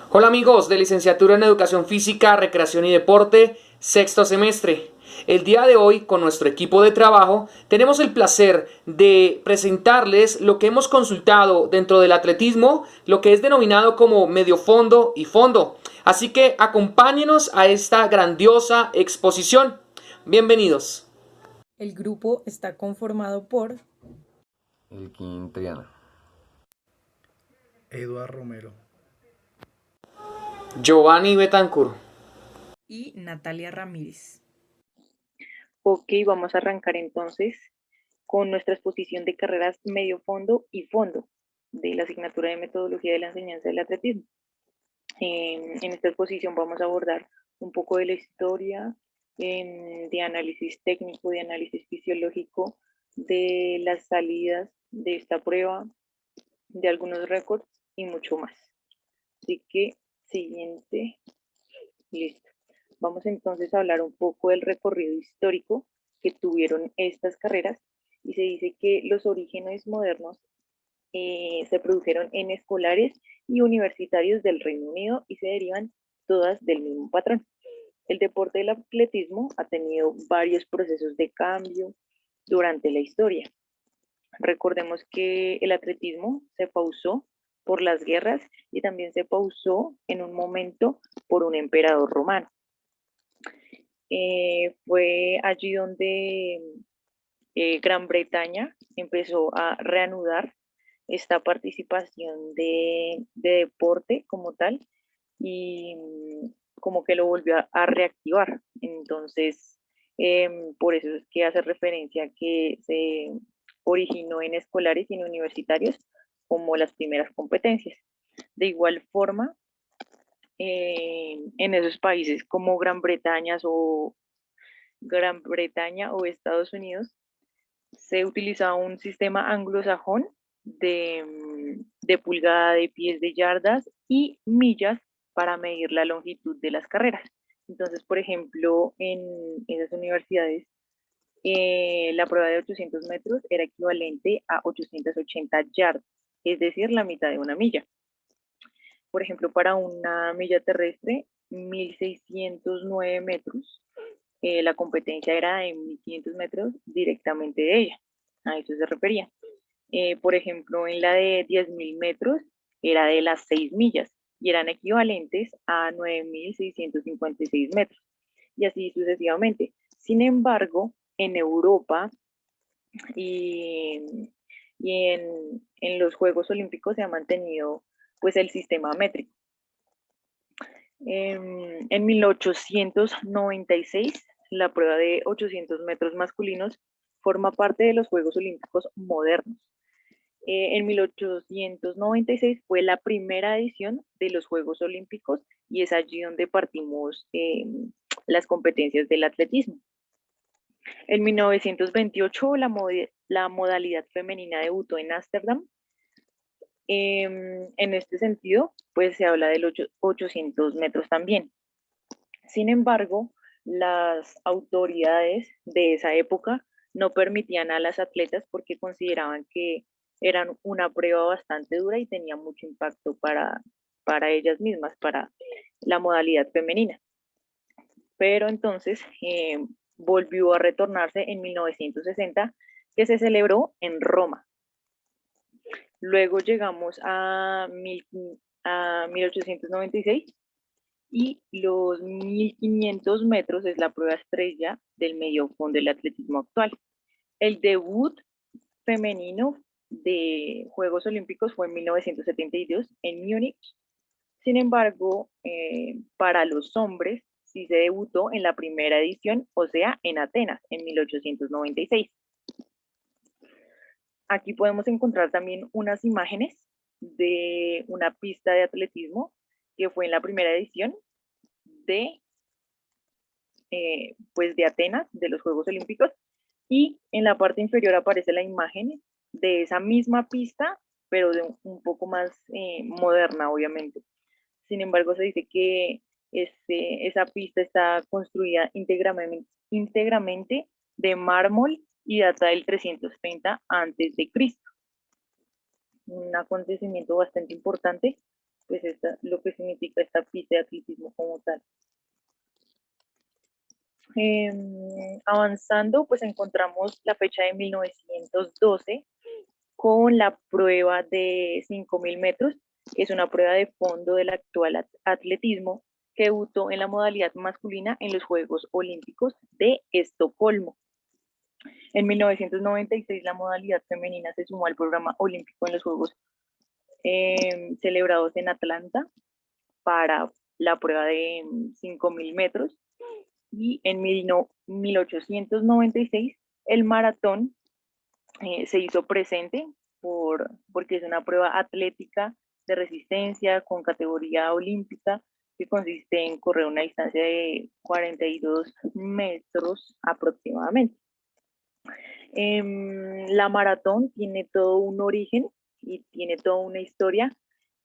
Hola amigos de Licenciatura en Educación Física, Recreación y Deporte, sexto semestre. El día de hoy, con nuestro equipo de trabajo, tenemos el placer de presentarles lo que hemos consultado dentro del atletismo, lo que es denominado como medio fondo y fondo. Así que acompáñenos a esta grandiosa exposición. Bienvenidos. El grupo está conformado por Elkin Triana. Eduard Romero. Giovanni Betancourt. y Natalia Ramírez. Ok, vamos a arrancar entonces con nuestra exposición de carreras medio fondo y fondo de la asignatura de metodología de la enseñanza del atletismo. En esta exposición vamos a abordar un poco de la historia, de análisis técnico, de análisis fisiológico, de las salidas de esta prueba, de algunos récords y mucho más. Así que, siguiente, listo. Vamos entonces a hablar un poco del recorrido histórico que tuvieron estas carreras y se dice que los orígenes modernos se produjeron en escolares y universitarios del Reino Unido y se derivan todas del mismo patrón. El deporte del atletismo ha tenido varios procesos de cambio durante la historia. Recordemos que el atletismo se pausó por las guerras y también se pausó en un momento por un emperador romano. Fue allí donde Gran Bretaña empezó a reanudar esta participación de deporte como tal y como que lo volvió a reactivar. Entonces, por eso es que hace referencia a que se originó en escolares y en universitarios como las primeras competencias. De igual forma, en esos países como Gran Bretaña o Estados Unidos, se utilizaba un sistema anglosajón de pulgada, de pies, de yardas y millas para medir la longitud de las carreras. Entonces, por ejemplo, en esas universidades, la prueba de 800 metros era equivalente a 880 yardas, es decir, la mitad de una milla. Por ejemplo, para una milla terrestre, 1609 metros, la competencia era de 1500 metros directamente de ella. A eso se refería. Por ejemplo, en la de 10.000 metros era de las 6 millas y eran equivalentes a 9.656 metros y así sucesivamente. Sin embargo, en Europa y, y en los Juegos Olímpicos se ha mantenido pues el sistema métrico. En 1896, la prueba de 800 metros masculinos forma parte de los Juegos Olímpicos modernos. En 1896 fue la primera edición de los Juegos Olímpicos y es allí donde partimos las competencias del atletismo. En 1928 la modalidad femenina debutó en Ámsterdam. En este sentido, pues se habla de los 800 metros también. Sin embargo, las autoridades de esa época no permitían a las atletas porque consideraban que eran una prueba bastante dura y tenía mucho impacto para ellas mismas, para la modalidad femenina. Pero entonces volvió a retornarse en 1960, que se celebró en Roma. Luego llegamos a 1896 y los 1500 metros es la prueba estrella del medio fondo del atletismo actual. El debut femenino de Juegos Olímpicos fue en 1972 en Múnich. Sin embargo, para los hombres sí se debutó en la primera edición, o sea, en Atenas, en 1896. Aquí podemos encontrar también unas imágenes de una pista de atletismo que fue en la primera edición de, pues de Atenas, de los Juegos Olímpicos, y en la parte inferior aparece la imagen de esa misma pista, pero de un poco más moderna, obviamente. Sin embargo, se dice que esa pista está construida íntegramente de mármol y data del 330 a.C. Un acontecimiento bastante importante pues lo que significa esta pista de atletismo como tal. Avanzando, pues encontramos la fecha de 1912 con la prueba de 5.000 metros, que es una prueba de fondo del actual atletismo, que debutó en la modalidad masculina en los Juegos Olímpicos de Estocolmo. En 1996 la modalidad femenina se sumó al programa olímpico en los Juegos celebrados en Atlanta para la prueba de 5.000 metros, y en 1896 el maratón se hizo presente porque es una prueba atlética de resistencia con categoría olímpica que consiste en correr una distancia de 42 metros aproximadamente. La maratón tiene todo un origen y tiene toda una historia,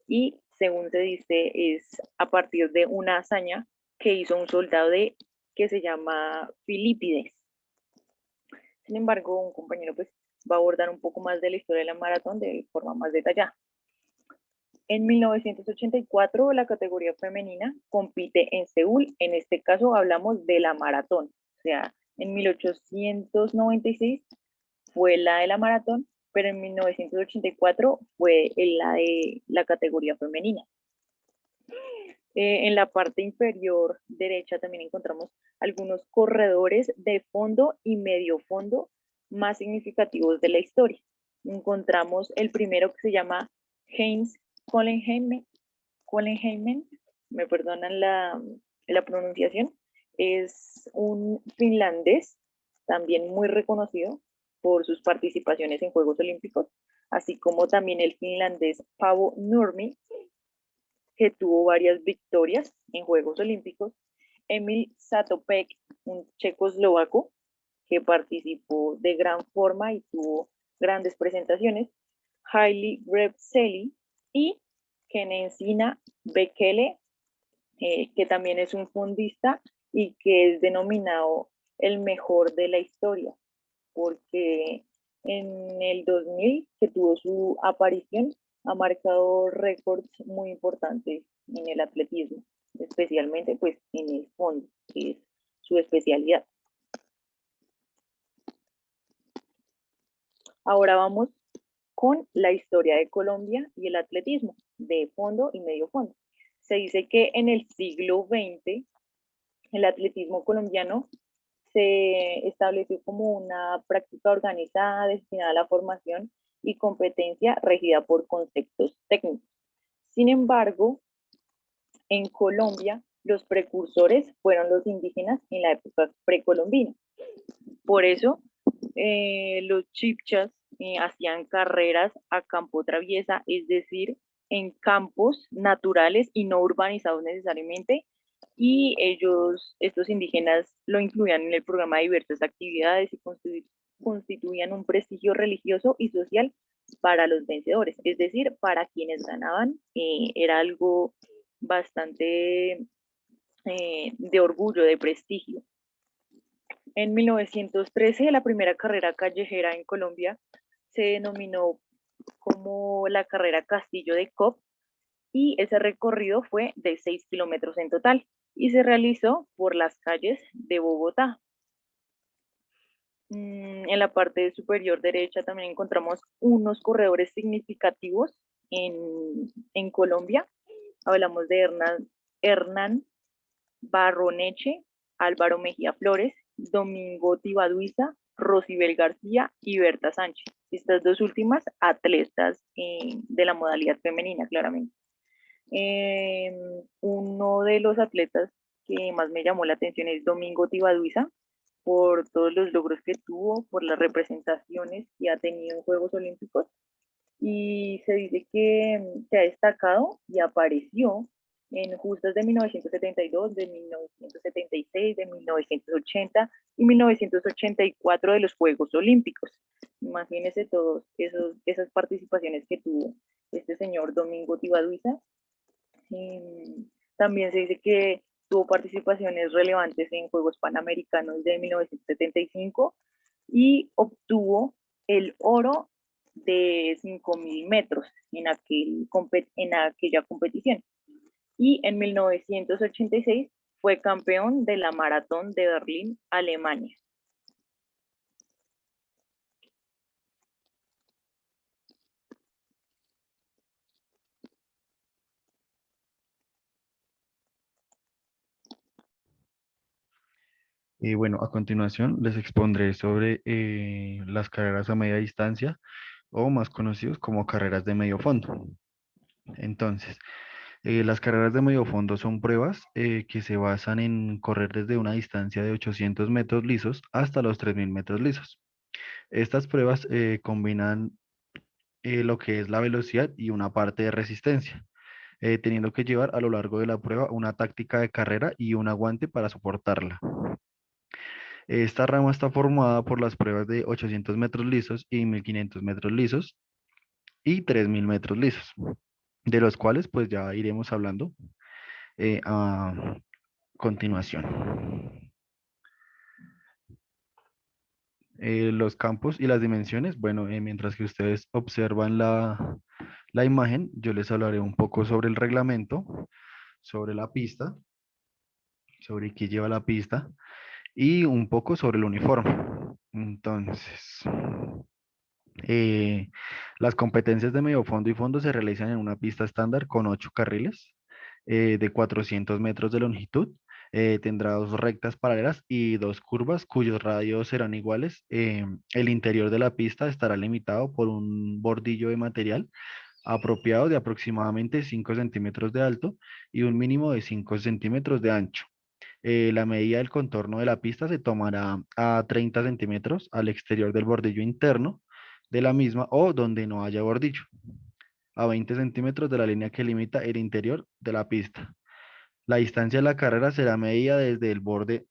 y según se dice es a partir de una hazaña que hizo un soldado que se llama Filipides. Sin embargo, un compañero pues va a abordar un poco más de la historia de la maratón de forma más detallada. En 1984 la categoría femenina compite en Seúl, en este caso hablamos de la maratón, o sea, en 1896 fue la de la maratón, pero en 1984 fue la de la categoría femenina. En la parte inferior derecha también encontramos algunos corredores de fondo y medio fondo más significativos de la historia. Encontramos el primero que se llama Heinz Collenheimen, me perdonan la pronunciación, es un finlandés también muy reconocido por sus participaciones en Juegos Olímpicos, así como también el finlandés Paavo Nurmi, que tuvo varias victorias en Juegos Olímpicos, Emil Zatopek, un checoslovaco que participó de gran forma y tuvo grandes presentaciones, Hailey Repseli y Kenensina Bekele, que también es un fondista y que es denominado el mejor de la historia, porque en el 2000, que tuvo su aparición, ha marcado récords muy importantes en el atletismo, especialmente pues en el fondo, que es su especialidad. Ahora vamos con la historia de Colombia y el atletismo de fondo y medio fondo. Se dice que en el siglo XX el atletismo colombiano se estableció como una práctica organizada destinada a la formación y competencia regida por conceptos técnicos. Sin embargo, en Colombia los precursores fueron los indígenas en la época precolombina. Por eso los chipchas hacían carreras a campo traviesa, es decir, en campos naturales y no urbanizados necesariamente, y estos indígenas lo incluían en el programa de diversas actividades y constituían un prestigio religioso y social para los vencedores, es decir, para quienes ganaban, era algo bastante de orgullo, de prestigio. En 1913, la primera carrera callejera en Colombia se denominó como la carrera Castillo de Cop, y ese recorrido fue de 6 kilómetros en total y se realizó por las calles de Bogotá. En la parte superior derecha también encontramos unos corredores significativos en Colombia. Hablamos de Hernán Barroneche, Álvaro Mejía Flores, Domingo Tibaduiza, Rosibel García y Berta Sánchez. Estas dos últimas atletas de la modalidad femenina, claramente. Uno de los atletas que más me llamó la atención es Domingo Tibaduiza, por todos los logros que tuvo, por las representaciones que ha tenido en Juegos Olímpicos, y se dice que se ha destacado y apareció en justas de 1972, de 1976, de 1980 y 1984 de los Juegos Olímpicos. Imagínense todas esas participaciones que tuvo este señor Domingo Tibaduiza. También se dice que tuvo participaciones relevantes en Juegos Panamericanos de 1975 y obtuvo el oro de 5.000 metros en aquella competición. Y en 1986 fue campeón de la maratón de Berlín, Alemania. Y bueno, a continuación les expondré sobre las carreras a media distancia o más conocidos como carreras de medio fondo. Entonces, las carreras de medio fondo son pruebas que se basan en correr desde una distancia de 800 metros lisos hasta los 3000 metros lisos. Estas pruebas combinan lo que es la velocidad y una parte de resistencia, teniendo que llevar a lo largo de la prueba una táctica de carrera y un aguante para soportarla. Esta rama está formada por las pruebas de 800 metros lisos y 1500 metros lisos y 3000 metros lisos, de los cuales pues ya iremos hablando a continuación. Los campos y las dimensiones, bueno, mientras que ustedes observan la imagen, yo les hablaré un poco sobre el reglamento, sobre la pista, sobre qué lleva la pista y un poco sobre el uniforme. Entonces, Eh, las competencias de medio fondo y fondo se realizan en una pista estándar con 8 carriles de 400 metros de longitud. Tendrá dos rectas paralelas y dos curvas cuyos radios serán iguales. El interior de la pista estará limitado por un bordillo de material apropiado de aproximadamente 5 centímetros de alto y un mínimo de 5 centímetros de ancho. La medida del contorno de la pista se tomará a 30 centímetros al exterior del bordillo interno de la misma o donde no haya bordillo, a 20 centímetros de la línea que limita el interior de la pista. La distancia de la carrera será medida desde el borde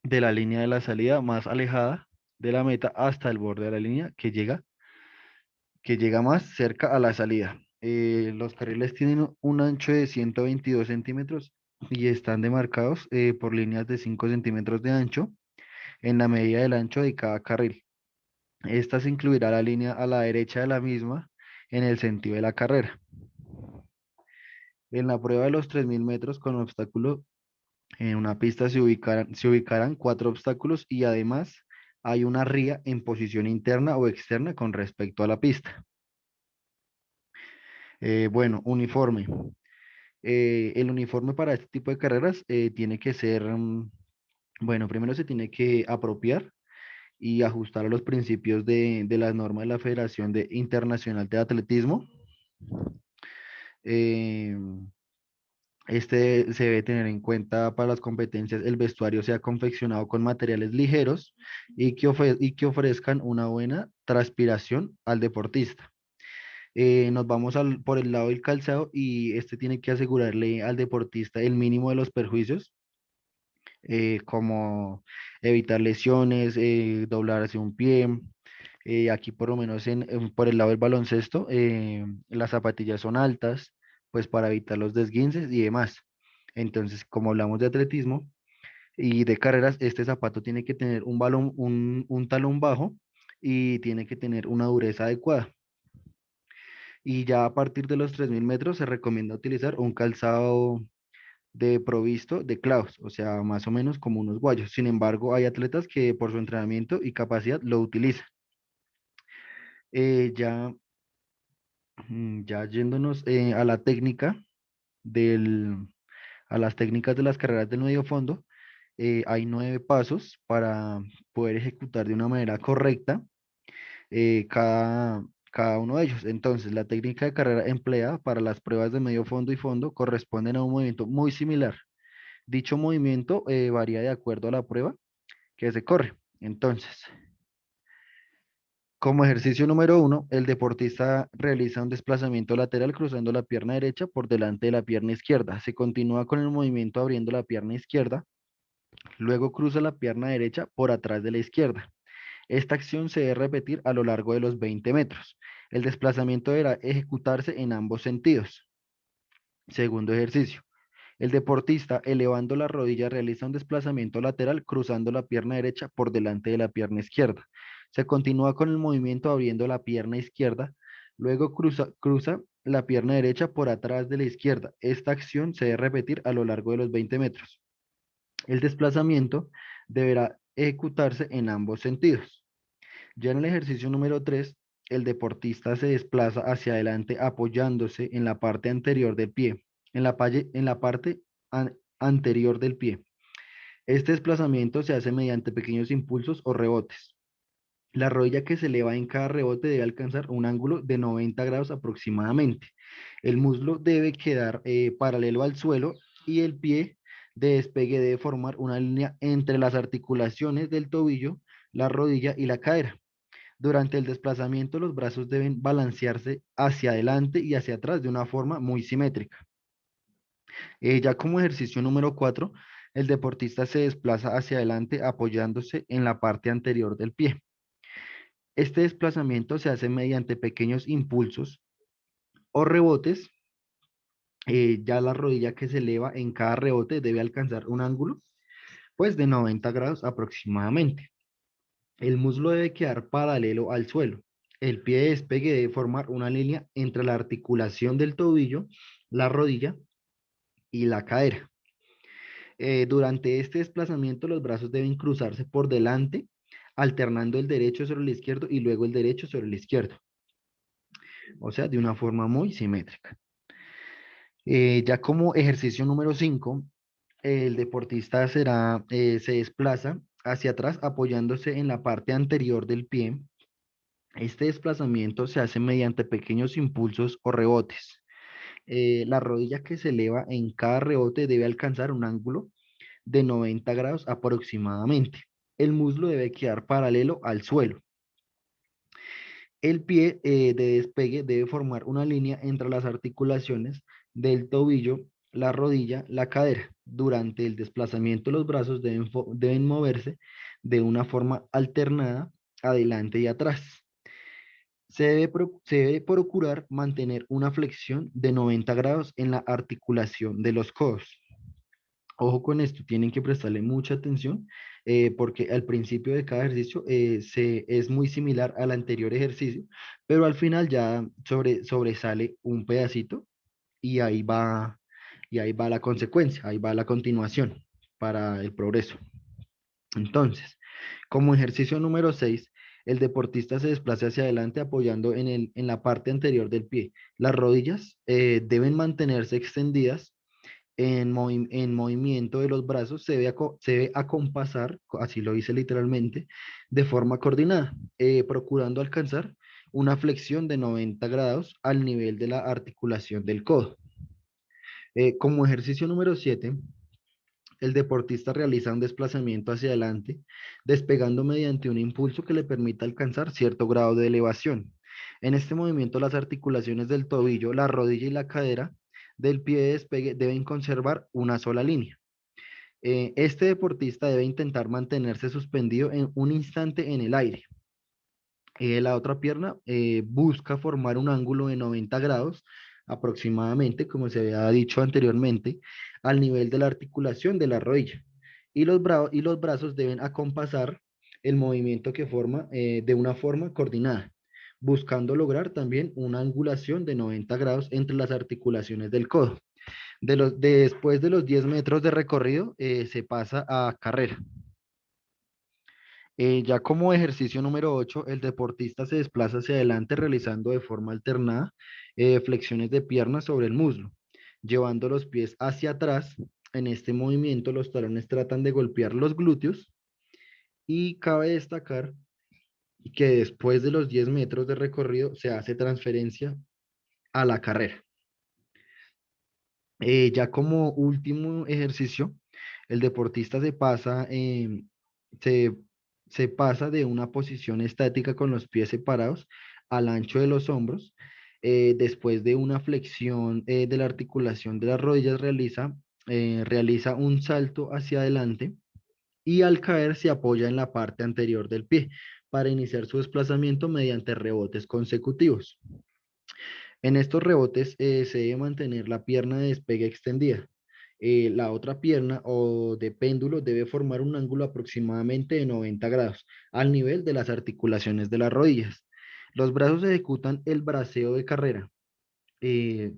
de la línea de la salida más alejada de la meta hasta el borde de la línea que llega más cerca a la salida. Los carriles tienen un ancho de 122 centímetros y están demarcados por líneas de 5 centímetros de ancho en la medida del ancho de cada carril. Esta se incluirá la línea a la derecha de la misma en el sentido de la carrera. En la prueba de los 3000 metros con obstáculo, en una pista se ubicarán 4 obstáculos y además hay una ría en posición interna o externa con respecto a la pista. Bueno, uniforme. El uniforme para este tipo de carreras tiene que ser, bueno, primero se tiene que apropiar y ajustar a los principios de las normas de la Internacional de Atletismo. Eh, se debe tener en cuenta para las competencias, el vestuario sea confeccionado con materiales ligeros y que ofrezcan una buena transpiración al deportista. Nos vamos por el lado del calzado y este tiene que asegurarle al deportista el mínimo de los perjuicios, como evitar lesiones, doblar hacia un pie. Aquí por lo menos por el lado del baloncesto, las zapatillas son altas, pues para evitar los desguinces y demás. Entonces, como hablamos de atletismo y de carreras, este zapato tiene que tener un talón bajo y tiene que tener una dureza adecuada. Y ya a partir de los 3000 metros se recomienda utilizar un calzado de provisto de clavos, o sea, más o menos como unos guayos. Sin embargo, hay atletas que por su entrenamiento y capacidad lo utilizan. Eh, ya, ya yéndonos a la técnica del, a las técnicas de las carreras del medio fondo, hay 9 pasos para poder ejecutar de una manera correcta cada uno de ellos. Entonces, la técnica de carrera empleada para las pruebas de medio fondo y fondo corresponden a un movimiento muy similar. Dicho movimiento varía de acuerdo a la prueba que se corre. Entonces, como ejercicio número 1, el deportista realiza un desplazamiento lateral cruzando la pierna derecha por delante de la pierna izquierda. Se continúa con el movimiento abriendo la pierna izquierda, luego cruza la pierna derecha por atrás de la izquierda. Esta acción se debe repetir a lo largo de los 20 metros. El desplazamiento deberá ejecutarse en ambos sentidos. Segundo ejercicio. El deportista, elevando la rodilla, realiza un desplazamiento lateral cruzando la pierna derecha por delante de la pierna izquierda. Se continúa con el movimiento abriendo la pierna izquierda, luego cruza la pierna derecha por atrás de la izquierda. Esta acción se debe repetir a lo largo de los 20 metros. El desplazamiento deberá ejecutarse en ambos sentidos. Ya en el ejercicio número 3, el deportista se desplaza hacia adelante apoyándose en la parte anterior del pie, en la parte anterior del pie. Este desplazamiento se hace mediante pequeños impulsos o rebotes. La rodilla que se eleva en cada rebote debe alcanzar un ángulo de 90 grados aproximadamente. El muslo debe quedar paralelo al suelo y el pie de despegue debe formar una línea entre las articulaciones del tobillo, la rodilla y la cadera. Durante el desplazamiento, los brazos deben balancearse hacia adelante y hacia atrás de una forma muy simétrica. Ya como ejercicio número 4, el deportista se desplaza hacia adelante apoyándose en la parte anterior del pie. Este desplazamiento se hace mediante pequeños impulsos o rebotes. Ya la rodilla que se eleva en cada rebote debe alcanzar un ángulo pues de 90 grados aproximadamente. El muslo debe quedar paralelo al suelo. El pie de despegue debe formar una línea entre la articulación del tobillo, la rodilla y la cadera. Durante este desplazamiento, los brazos deben cruzarse por delante, alternando el derecho sobre el izquierdo y luego el derecho sobre el izquierdo. O sea, de una forma muy simétrica. Ya como ejercicio número 5, el deportista se desplaza hacia atrás apoyándose en la parte anterior del pie. Este desplazamiento se hace mediante pequeños impulsos o rebotes. La rodilla que se eleva en cada rebote debe alcanzar un ángulo de 90 grados aproximadamente. El muslo debe quedar paralelo al suelo. El pie de despegue debe formar una línea entre las articulaciones del tobillo, la rodilla, la cadera. Durante el desplazamiento, los brazos deben moverse de una forma alternada, adelante y atrás. Se debe procurar mantener una flexión de 90 grados en la articulación de los codos. Ojo con esto, tienen que prestarle mucha atención porque al principio de cada ejercicio es muy similar al anterior ejercicio, pero al final ya sobresale un pedacito y y ahí va la consecuencia, ahí va la continuación para el progreso. Entonces, como ejercicio número 6, el deportista se desplaza hacia adelante apoyando en la parte anterior del pie. Las rodillas deben mantenerse extendidas en movimiento de los brazos se debe acompasar, así lo dice literalmente, de forma coordinada, procurando alcanzar una flexión de 90 grados al nivel de la articulación del codo. Como ejercicio número 7, el deportista realiza un desplazamiento hacia adelante, despegando mediante un impulso que le permita alcanzar cierto grado de elevación. En este movimiento, las articulaciones del tobillo, la rodilla y la cadera del pie de despegue deben conservar una sola línea. Este deportista debe intentar mantenerse suspendido en un instante en el aire. La otra pierna busca formar un ángulo de 90 grados aproximadamente, como se había dicho anteriormente, al nivel de la articulación de la rodilla. Y los brazos deben acompasar el movimiento que forma de una forma coordinada, buscando lograr también una angulación de 90 grados entre las articulaciones del codo. Después de los 10 metros de recorrido, se pasa a carrera. Ya como ejercicio número 8, el deportista se desplaza hacia adelante realizando de forma alternada flexiones de piernas sobre el muslo, llevando los pies hacia atrás. En este movimiento los talones tratan de golpear los glúteos y cabe destacar que después de los 10 metros de recorrido se hace transferencia a la carrera. Ya como último ejercicio, el deportista se, se pasa de una posición estática con los pies separados al ancho de los hombros. Después de una flexión de la articulación de las rodillas, realiza un salto hacia adelante y al caer se apoya en la parte anterior del pie para iniciar su desplazamiento mediante rebotes consecutivos. En estos rebotes se debe mantener la pierna de despegue extendida La otra pierna o de péndulo debe formar un ángulo aproximadamente de 90 grados al nivel de las articulaciones de las rodillas. Los brazos ejecutan el braceo de carrera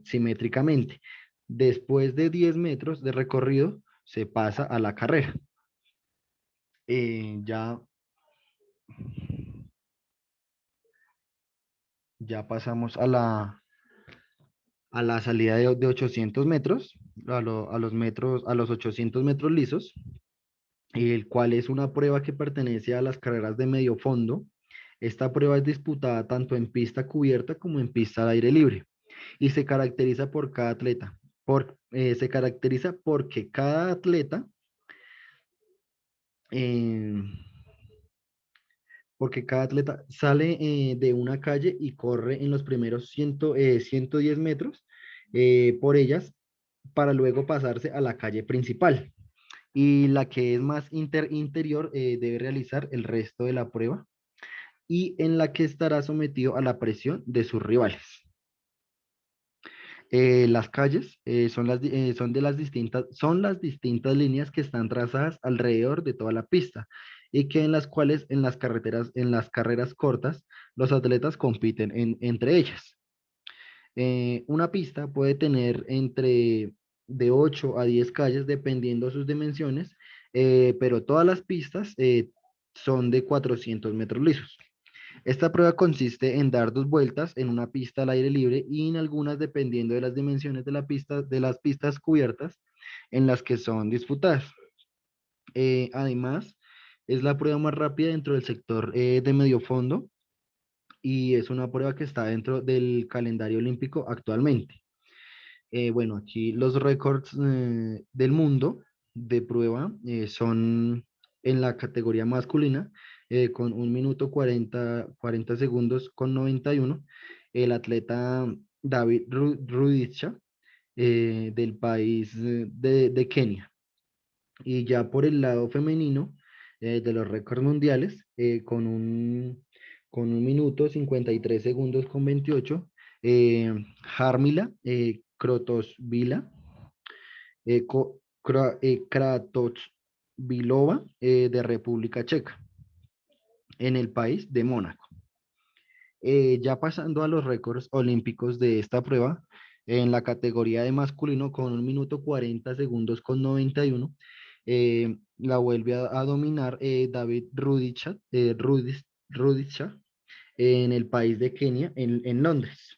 simétricamente. Después de 10 metros de recorrido, se pasa a la carrera. Ya, ya pasamos a la salida de 800 metros, a los 800 metros lisos, el cual es una prueba que pertenece a las carreras de medio fondo. Esta prueba es disputada tanto en pista cubierta como en pista al aire libre y se caracteriza por cada atleta. Se caracteriza porque cada atleta eh, sale de una calle y corre en los primeros 110 metros por ellas para luego pasarse a la calle principal. Y la que es más interior debe realizar el resto de la prueba y en la que estará sometido a la presión de sus rivales. Las calles son las distintas líneas que están trazadas alrededor de toda la pista y que en las cuales en las carreras cortas, los atletas compiten entre ellas. Una pista puede tener entre de 8 a 10 calles dependiendo de sus dimensiones, pero todas las pistas son de 400 metros lisos. Esta prueba consiste en dar 2 vueltas en una pista al aire libre y en algunas dependiendo de las dimensiones de la pista, de las pistas cubiertas en las que son disputadas. Además, es la prueba más rápida dentro del sector de medio fondo y es una prueba que está dentro del calendario olímpico actualmente. Bueno, aquí los récords del mundo de prueba son en la categoría masculina con 1 minuto 40 segundos con 91. El atleta David Rudisha del país de Kenia. Y ya por el lado femenino de los récords mundiales con 1 minuto 53 segundos con 28, Jarmila Kratochvila, Kratochvilova de República Checa, en el país de Mónaco. Ya pasando a los récords olímpicos de esta prueba, en la categoría de masculino con 1 minuto 40 segundos con 91, la vuelve a dominar David Rudisha en el país de Kenia, en Londres,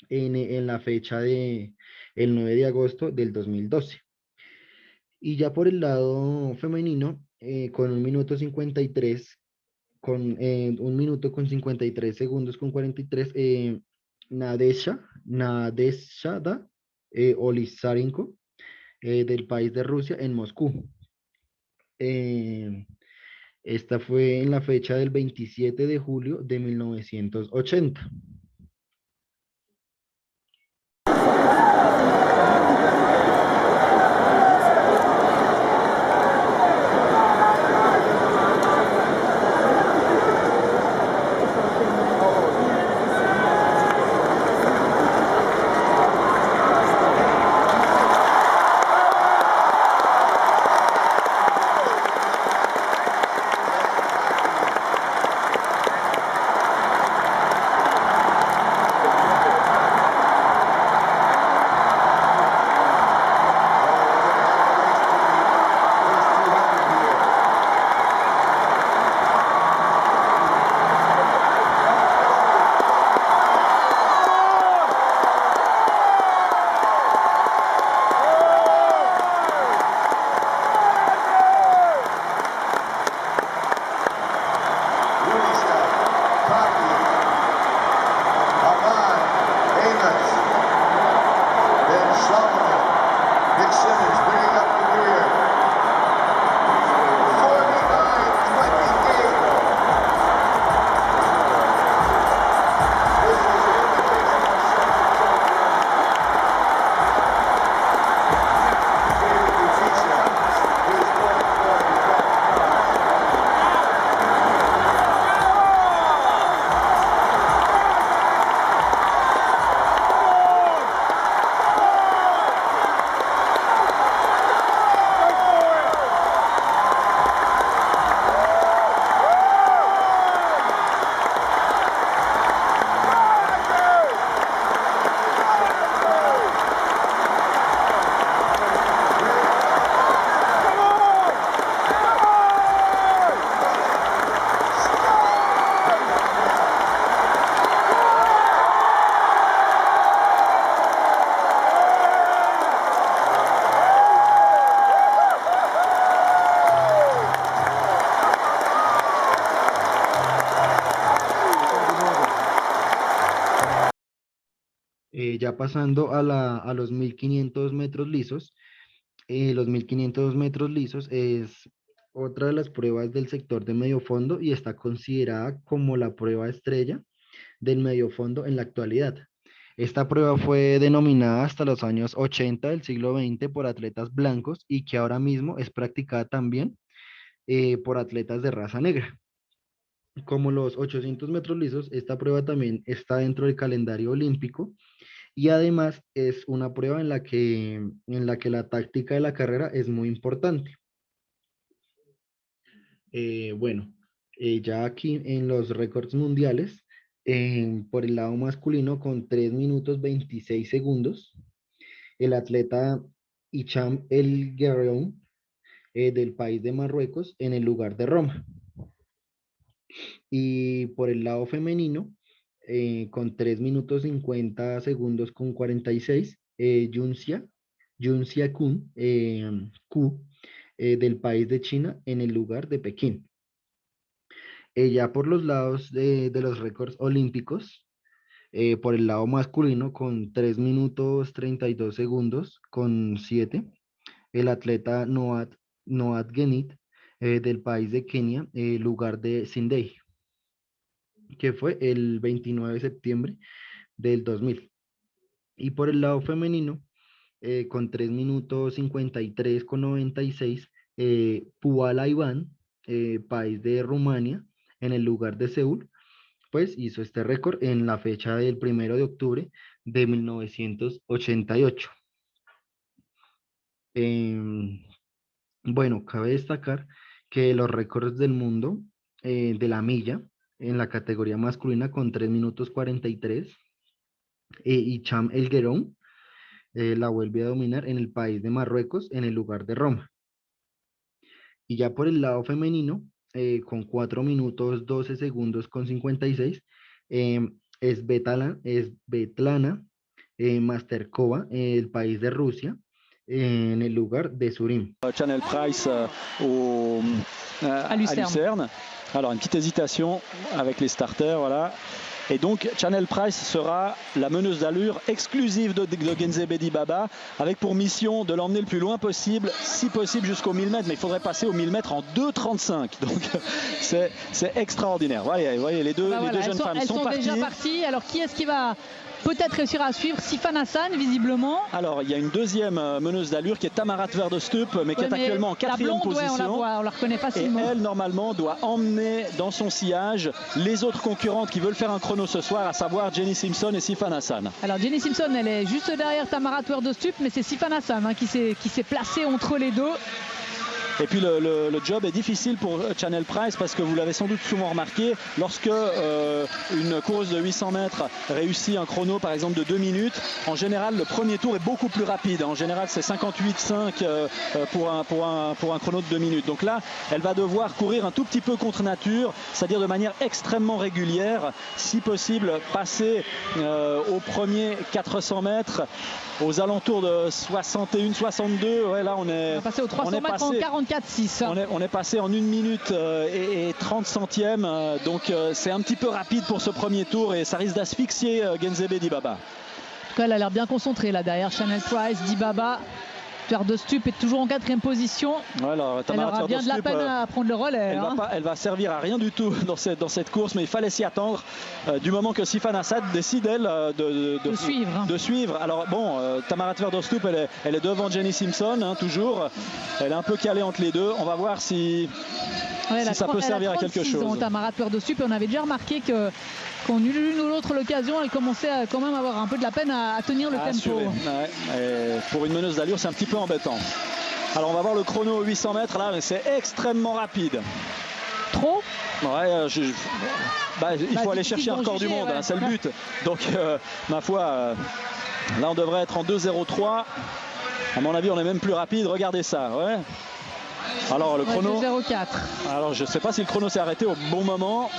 en la fecha de el 9 de agosto del 2012. Y ya por el lado femenino, con 1 minuto 53, con 1 minuto con 53 segundos con 43, Nadezhda Olizarenko del país de Rusia en Moscú. Esta fue en la fecha del 27 de julio de 1980. Ya pasando a los 1500 metros lisos, los 1500 metros lisos es otra de las pruebas del sector de medio fondo y está considerada como la prueba estrella del medio fondo en la actualidad. Esta prueba fue denominada hasta los años 80 del siglo XX por atletas blancos y que ahora mismo es practicada también por atletas de raza negra. Como los 800 metros lisos, esta prueba también está dentro del calendario olímpico y además es una prueba en la que la táctica de la carrera es muy importante. Bueno, ya aquí en los récords mundiales, por el lado masculino con 3 minutos 26 segundos, el atleta Hicham El Guerreoun del país de Marruecos en el lugar de Roma. Y por el lado femenino, con 3 minutos 50 segundos con 46, Yunxia Kun, del país de China en el lugar de Pekín. Ya por los lados de los récords olímpicos, por el lado masculino con 3 minutos 32 segundos con 7, el atleta Noat Genit del país de Kenia, lugar de Sindei, que fue el 29 de septiembre del 2000. Y por el lado femenino, con 3 minutos 53 con 96, Puala Ivan, país de Rumania, en el lugar de Seúl, pues hizo este récord en la fecha del 1 de octubre de 1988. Bueno, cabe destacar que los récords del mundo de la milla en la categoría masculina con 3 minutos 43, Hicham El Guerreoun la vuelve a dominar en el país de Marruecos en el lugar de Roma. Y ya por el lado femenino, con 4 minutos 12 segundos con 56, es Svetlana Masterkova, el país de Rusia, en el lugar de Surim. Chanel Price à Lucerne. Alors une petite hésitation avec les starters, voilà. Et donc Chanel Price sera la meneuse d'allure exclusive de Genzebe Dibaba, avec pour mission de l'emmener le plus loin possible, si possible jusqu'aux 1000 mètres, mais il faudrait passer aux 1000 mètres en 2,35. Donc c'est extraordinaire. Voilà, vous voyez, les deux jeunes femmes sont parties. Déjà parties. Alors qui est-ce qui va peut-être réussir à suivre? Sifan Hassan, visiblement. Alors, il y a une deuxième meneuse d'allure qui est Tamarat Verdestup, mais qui est actuellement en 4e position. On la voit, on la reconnaît facilement. Et elle, normalement, doit emmener dans son sillage les autres concurrentes qui veulent faire un chrono ce soir, à savoir Jenny Simpson et Sifan Hassan. Alors, Jenny Simpson, elle est juste derrière Tamarat Verdestup, mais c'est Sifan Hassan qui s'est placé entre les deux. Et puis le job est difficile pour Chanel Price parce que vous l'avez sans doute souvent remarqué, lorsque une coureuse de 800 mètres réussit un chrono par exemple de 2 minutes, en général le premier tour est beaucoup plus rapide. En général c'est 58,5 pour un chrono de 2 minutes. Donc là elle va devoir courir un tout petit peu contre nature, c'est-à-dire de manière extrêmement régulière, si possible passer au premier 400 mètres aux alentours de 61-62. Ouais, là on est passé aux 300 mètres en 44,6. On est passé en 1 minute et 30 centièmes, donc c'est un petit peu rapide pour ce premier tour et ça risque d'asphyxier Genzebe Dibaba. En tout cas, elle a l'air bien concentrée là derrière Chanel Price. Dibaba, Verdestup est toujours en 4e position. Ouais, alors, elle aura bien de la peine à prendre le relais. Elle va servir à rien du tout dans cette course, mais il fallait s'y attendre du moment que Sifan Hassan décide elle de suivre. Alors bon, Tamarat Verdestup elle est devant Jenny Simpson toujours. Elle est un peu calée entre les deux. On va voir si ça peut servir à quelque chose. Tamarat Verdestup, on avait déjà remarqué que qu'on eut l'une ou l'autre l'occasion, elle commençait à quand même avoir un peu de la peine à tenir le tempo. Ouais, pour une meneuse d'allure, c'est un petit peu embêtant. Alors on va voir le chrono 800 mètres là, mais c'est extrêmement rapide. Trop? Ouais, il faut aller chercher un record du monde, c'est le but. Donc ma foi, là on devrait être en 2,03. À mon avis, on est même plus rapide. Regardez ça. Ouais. Alors le chrono. 2,04. Alors je sais pas si le chrono s'est arrêté au bon moment.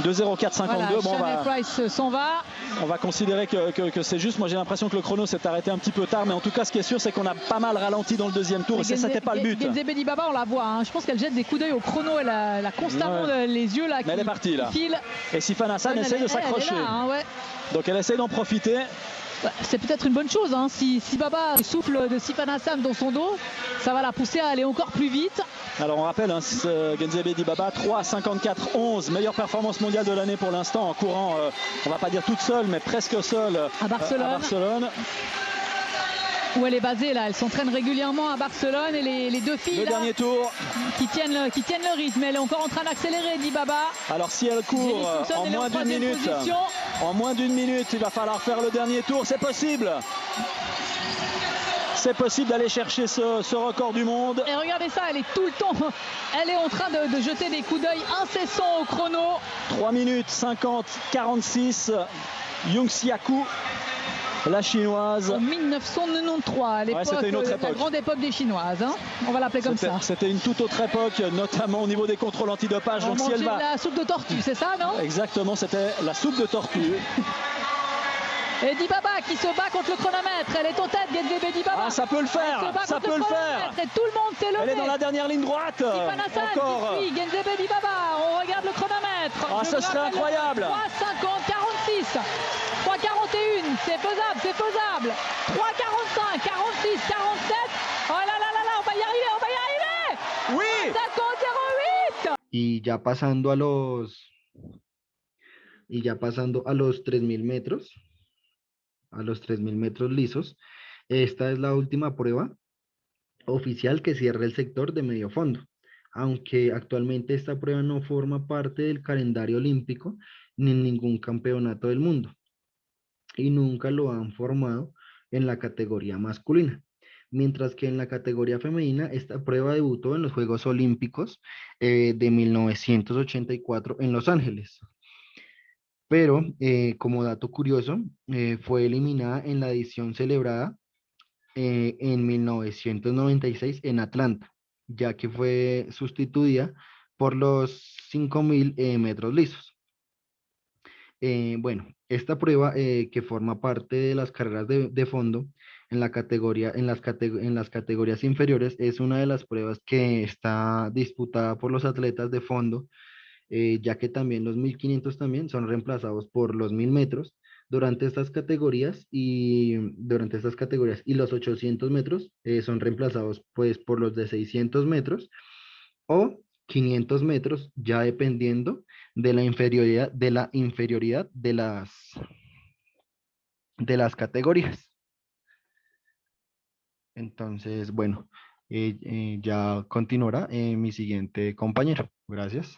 2,04,52. Voilà, bon, Price s'en va. On va considérer que c'est juste. Moi j'ai l'impression que le chrono s'est arrêté un petit peu tard, mais en tout cas ce qui est sûr c'est qu'on a pas mal ralenti dans le deuxième tour et ça c'était pas le but. Genzebe Dibaba, on la voit, je pense qu'elle jette des coups d'œil au chrono, elle a constamment les yeux là. Mais elle est partie là. Et Sifan Hassan essaie de s'accrocher. Ouais. Donc elle essaie d'en profiter. C'est peut-être une bonne chose, hein. Si Baba souffle de Sifan Hassan dans son dos, ça va la pousser à aller encore plus vite. Alors on rappelle, hein, Genzebe Dibaba, 3,54,11, meilleure performance mondiale de l'année pour l'instant, en courant, on va pas dire toute seule, mais presque seule À Barcelone. Où elle est basée là, elle s'entraîne régulièrement à Barcelone et les deux filles Le là, dernier tour. qui tiennent le rythme. Elle est encore en train d'accélérer, Dibaba. Alors si elle court Jenny Simpson, en elle est moins en d'une troisième minute, position. il va falloir faire le dernier tour, c'est possible. C'est possible d'aller chercher ce record du monde. Et regardez ça, elle est tout le temps, elle est en train de jeter des coups d'œil incessants au chrono. 3 minutes 50-46, Yung Siaku, la chinoise. En 1993, à l'époque, c'était une autre la époque. grande époque des Chinoises, hein. On va l'appeler comme ça. C'était une toute autre époque, notamment au niveau des contrôles antidopage. On Donc si mangeait elle va... de la soupe de tortue, c'est ça, non? Exactement, c'était la soupe de tortue. Et Dibaba qui se bat contre le chronomètre. Elle est en tête, Genzebe Dibaba. Ah, ça peut le Elle se faire, bat ça contre peut le chronomètre faire. Et tout le monde s'est levé. Elle est dans la dernière ligne droite. Sifan Hassan Encore. qui suit Genzebe Dibaba. On regarde le chronomètre. Ah, Je ce vous serait rappelle, incroyable. 3,50, 46. 3,41. C'est faisable, c'est faisable. 3,45, 46, 47. Oh là là là là, on va y arriver, on va y arriver. Oui. 50,08. Y ya pasando a los 3.000 metros, a los 3.000 metros lisos, esta es la última prueba oficial que cierra el sector de medio fondo, aunque actualmente esta prueba no forma parte del calendario olímpico ni en ningún campeonato del mundo y nunca lo han formado en la categoría masculina. Mientras que en la categoría femenina, esta prueba debutó en los Juegos Olímpicos de 1984 en Los Ángeles. Pero, como dato curioso, fue eliminada en la edición celebrada en 1996 en Atlanta, ya que fue sustituida por los 5.000 metros lisos. Bueno, esta prueba que forma parte de las carreras de fondo en la categoría, en las categorías inferiores, es una de las pruebas que está disputada por los atletas de fondo, ya que también los 1.500 también son reemplazados por los 1.000 metros durante estas categorías y los 800 metros son reemplazados pues por los de 600 metros o 500 metros, ya dependiendo de la inferioridad de las categorías. Entonces, bueno, ya continuará mi siguiente compañero. Gracias.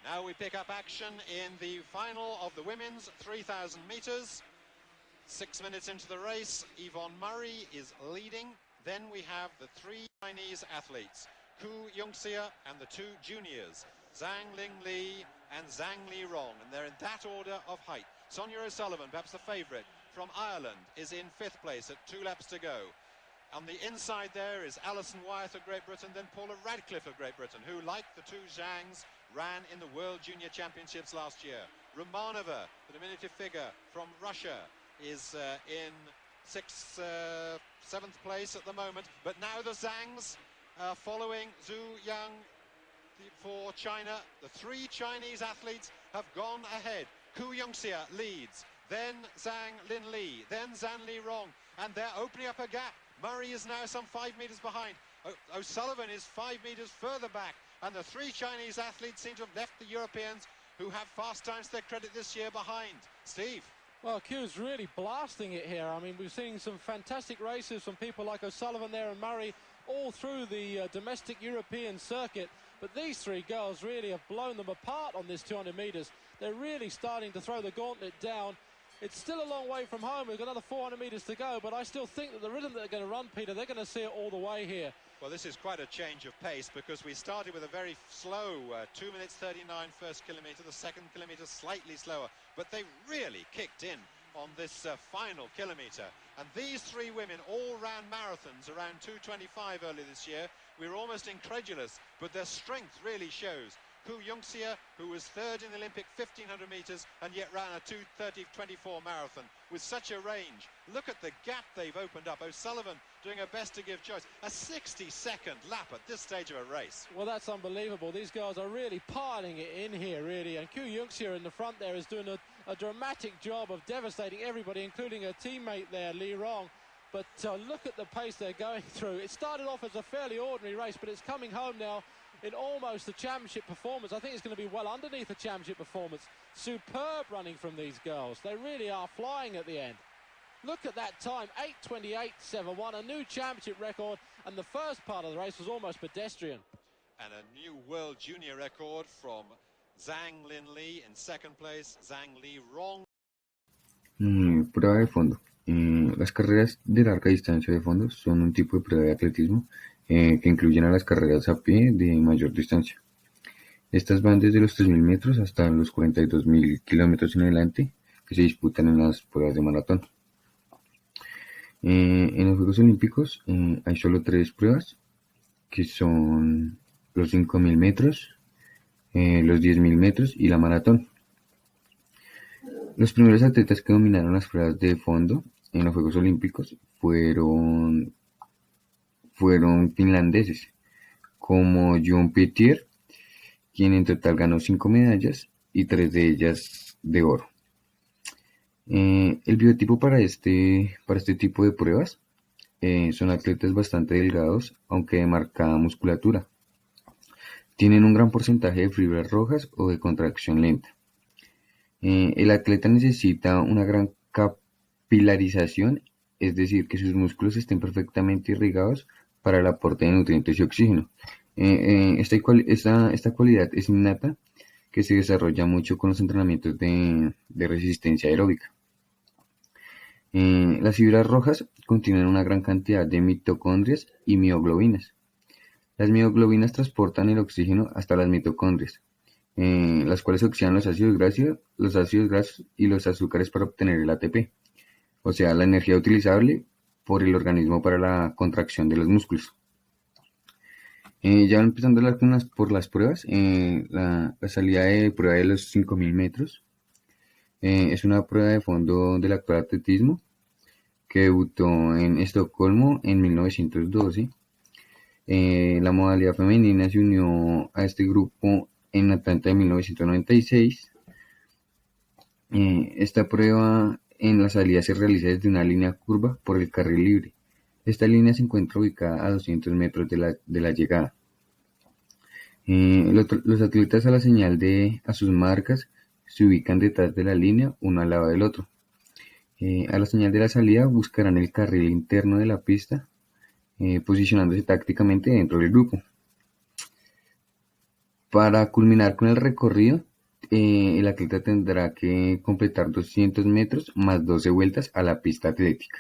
Now we pick up action in the final of the women's 3,000 meters. 6 minutes into the race, Yvonne Murray is leading. Then we have the three Chinese athletes, Ku Yongxia and the two juniors, Zhang Lingli and Zhang Li Rong, and they're in that order of height. Sonia O'Sullivan, perhaps the favourite, from Ireland, is in 5th place at 2 laps to go. On the inside there is Alison Wyeth of Great Britain, then Paula Radcliffe of Great Britain, who, like the two Zhangs, ran in the World Junior Championships last year. Romanova, the diminutive figure from Russia, is in 7th place at the moment. But now the Zhangs following Zhu Yang for China. The three Chinese athletes have gone ahead. Ku Yongxia leads, then Zhang Linli, then Zhang Li Rong, and they're opening up a gap. Murray is now some 5 meters behind. O'Sullivan is 5 meters further back, and the three Chinese athletes seem to have left the Europeans, who have fast times to their credit this year, behind. Steve. Well, Q's really blasting it here. I mean, we've seen some fantastic races from people like O'Sullivan there and Murray all through the domestic European circuit. But these three girls really have blown them apart on this 200 meters. They're really starting to throw the gauntlet down. It's still a long way from home. We've got another 400 meters to go, but I still think that the rhythm that they're going to run, Peter, they're going to see it all the way here. Well, this is quite a change of pace, because we started with a very slow 2 minutes 39 first kilometre, the second kilometre slightly slower, but they really kicked in on this final kilometre. And these three women all ran marathons around 2:25 earlier this year. We were almost incredulous, but their strength really shows. Ku Yongxia, who was third in the Olympic 1,500 metres and yet ran a 2:30.24 marathon with such a range. Look at the gap they've opened up. O'Sullivan doing her best to give choice. A 60-second lap at this stage of a race. Well, that's unbelievable. These girls are really piling it in here, really. And Ku Yongxia in the front there is doing a dramatic job of devastating everybody, including her teammate there, Li Rong. But look at the pace they're going through. It started off as a fairly ordinary race, but it's coming home now in almost a championship performance. I think it's going to be well underneath a championship performance. Superb running from these girls. They really are flying at the end. Look at that time, 8:28.71, a new championship record, and the first part of the race was almost pedestrian. And a new world junior record from Zhang Linli in second place, Zhang Li Rong. Prueba de fondo. Las carreras de larga distancia de fondo son un tipo de prueba de atletismo que incluyen a las carreras a pie de mayor distancia. Estas van desde los 3.000 metros hasta los 42.000 kilómetros en adelante, que se disputan en las pruebas de maratón. En los Juegos Olímpicos hay solo 3 pruebas, que son los 5.000 metros, los 10.000 metros y la maratón. Los primeros atletas que dominaron las pruebas de fondo en los Juegos Olímpicos fueron finlandeses, como John Petier, quien en total ganó 5 medallas y 3 de ellas de oro. El biotipo para este tipo de pruebas son atletas bastante delgados, aunque de marcada musculatura. Tienen un gran porcentaje de fibras rojas o de contracción lenta. El atleta necesita una gran capilarización, es decir, que sus músculos estén perfectamente irrigados para el aporte de nutrientes y oxígeno. Esta cualidad es innata, que se desarrolla mucho con los entrenamientos de resistencia aeróbica. Las fibras rojas contienen una gran cantidad de mitocondrias y mioglobinas. Las mioglobinas transportan el oxígeno hasta las mitocondrias, las cuales oxidan los ácidos grasos y los azúcares para obtener el ATP, o sea, la energía utilizable por el organismo para la contracción de los músculos. Ya empezando por las pruebas, la salida de prueba de los 5.000 metros es una prueba de fondo del actual atletismo que debutó en Estocolmo en 1912. La modalidad femenina se unió a este grupo en Atlanta de 1996. Esta prueba en la salida se realiza desde una línea curva por el carril libre. Esta línea se encuentra ubicada a 200 metros de la llegada. Los atletas a la señal a sus marcas se ubican detrás de la línea, uno al lado del otro. A la señal de la salida buscarán el carril interno de la pista, posicionándose tácticamente dentro del grupo. Para culminar con el recorrido, el atleta tendrá que completar 200 metros más 12 vueltas a la pista atlética.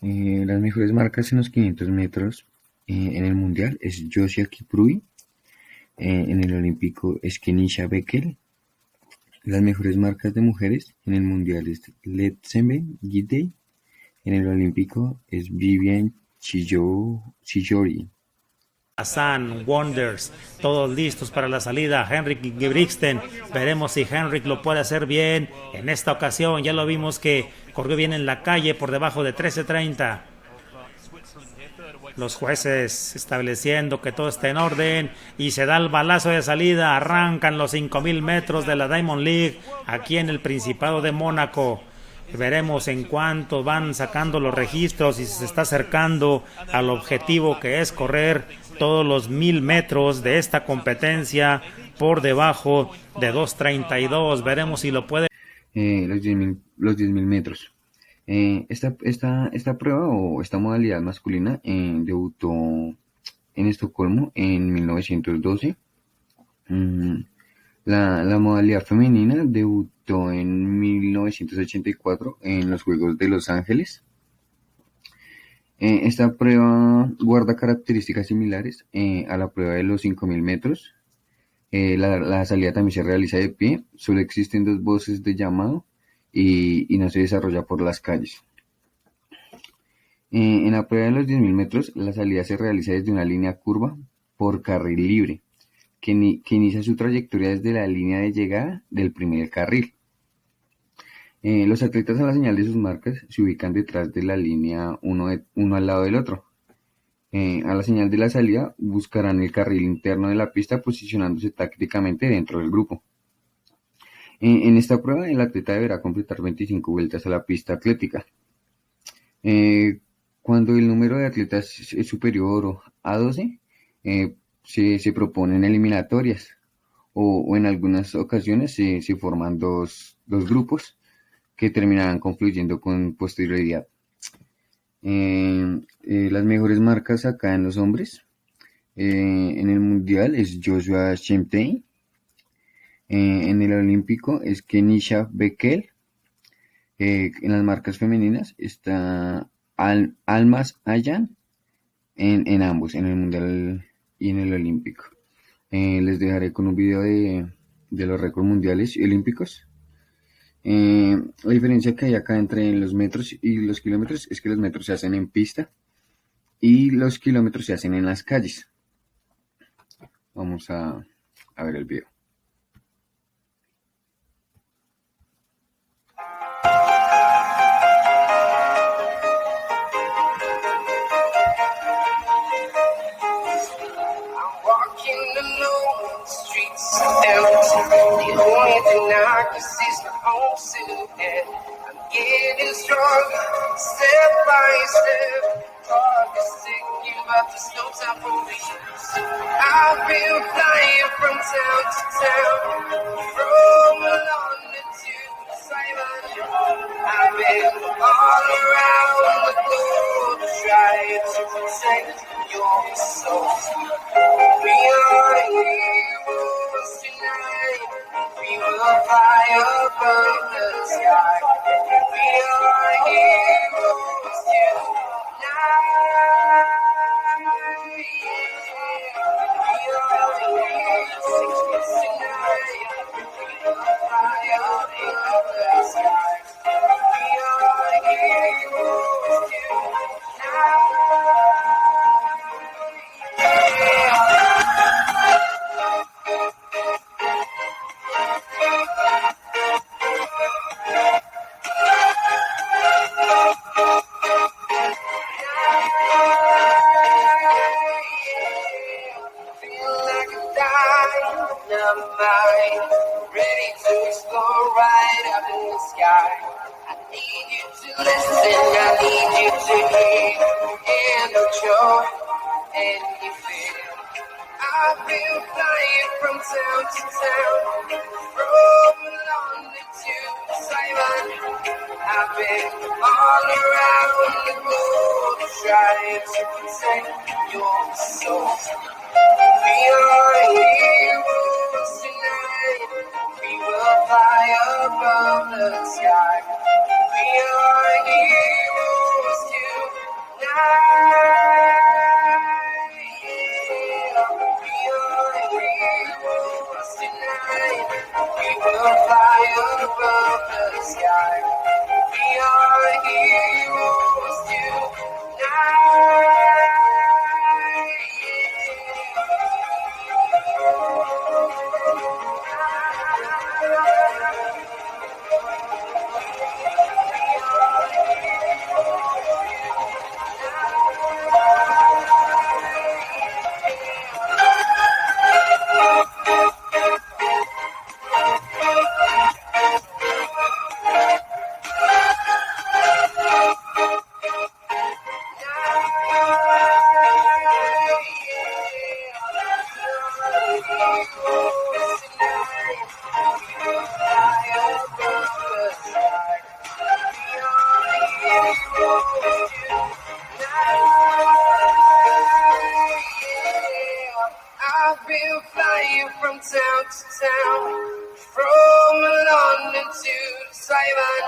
Las mejores marcas en los 500 metros en el mundial es Josia Kiprui, en el olímpico es Kenisha Bekele. Las mejores marcas de mujeres en el mundial es Letseme Gidey, en el olímpico es Vivian Chijori. Hassan, Wonders, todos listos para la salida. Henrik Ingebrigtsen, veremos si Henrik lo puede hacer bien. En esta ocasión ya lo vimos que corrió bien en la calle por debajo de 13:30. Los jueces estableciendo que todo está en orden y se da el balazo de salida. Arrancan los 5.000 metros de la Diamond League aquí en el Principado de Mónaco. Veremos en cuánto van sacando los registros y se está acercando al objetivo, que es correr todos los 1.000 metros de esta competencia por debajo de 2:32. Veremos si lo puede. Los 10.000 metros. Esta prueba o esta modalidad masculina debutó en Estocolmo en 1912. La modalidad femenina debutó en 1984 en los Juegos de Los Ángeles. Esta prueba guarda características similares a la prueba de los 5.000 metros. La salida también se realiza de pie, solo existen 2 voces de llamado y no se desarrolla por las calles. En la prueba de los 10.000 metros, la salida se realiza desde una línea curva por carril libre, que inicia su trayectoria desde la línea de llegada del primer carril. Los atletas a la señal de sus marcas se ubican detrás de la línea uno al lado del otro. A la señal de la salida buscarán el carril interno de la pista posicionándose tácticamente dentro del grupo. En esta prueba el atleta deberá completar 25 vueltas a la pista atlética. Cuando el número de atletas es superior a 12, se proponen eliminatorias o en algunas ocasiones se forman dos grupos que terminarán confluyendo con posterioridad. Las mejores marcas acá en los hombres en el mundial es Joshua Cheptegei, en el olímpico es Kenisha Bekele, en las marcas femeninas está Almas Ayan, en ambos, en el mundial y en el olímpico. Les dejaré con un video de los récords mundiales y olímpicos. La diferencia que hay acá entre los metros y los kilómetros es que los metros se hacen en pista y los kilómetros se hacen en las calles. Vamos a ver el video. The only thing I can see is my own silhouette. I'm getting stronger, step by step. Heart is ticking, but there's no time for me. I've been flying from town to town, from London to Taiwan. I've been all around the globe, trying to protect your soul. We are heroes tonight. We will fly above the sky. We are heroes tonight. We are heroes tonight. We will fly above the sky. We are heroes tonight. Ready to explore right up in the sky. I need you to listen, I need you to hear, and don't show any fear. I've been flying from town to town, from London to Taiwan. I've been all around the globe, trying to protect your soul. We are heroes tonight. We will fly above the sky. We are heroes tonight. We are heroes tonight. We will fly above the sky. We are heroes tonight. I've been flying from town to town, from London to Taiwan.